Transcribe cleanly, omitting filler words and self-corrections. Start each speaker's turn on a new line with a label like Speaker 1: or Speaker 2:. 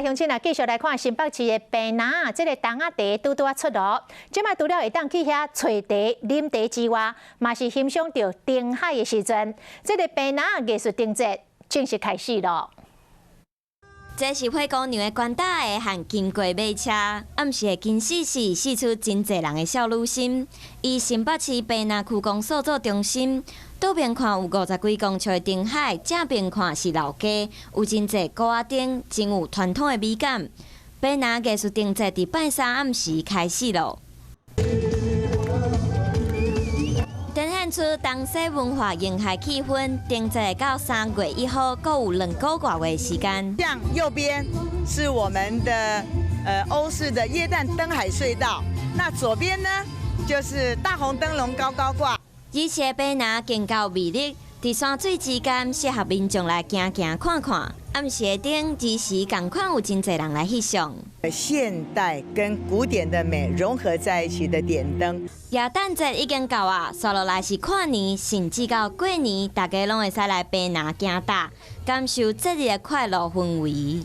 Speaker 1: 乡亲啊，继续来看新北市的白南，这个冬仔茶拄啊出炉。即摆除了会当去遐找茶、啉茶之外，嘛是欣赏到灯海的时阵，这个白南艺术灯节正式开始咯。
Speaker 2: 这是火姑娘的关大的和经过马车，暗时的金丝是四出真侪人的少女心。以新北市白南区公所做中心，左边看有50几公尺的灯海，正边看是老街，有真侪高仔灯，真有传统的美感。白南艺术灯节伫拜三暗时开始咯。 展现出东西文化迎合气氛，定节到3月1号，各有2个月的时间。
Speaker 3: 像右边是我们的欧式的耶诞灯海隧道，那左边呢就是大红灯笼高高挂。
Speaker 2: 以前白南更够魅力，伫山水之间适合民众来行行看看。暗时的灯日时同款有真侪人来翕相。
Speaker 3: 现代跟古典的美融合在一起的点灯。
Speaker 2: 耶诞节已经到啊，接落来是跨年，甚至到过年，大家拢会使来白南行踏，感受节日的快乐氛围。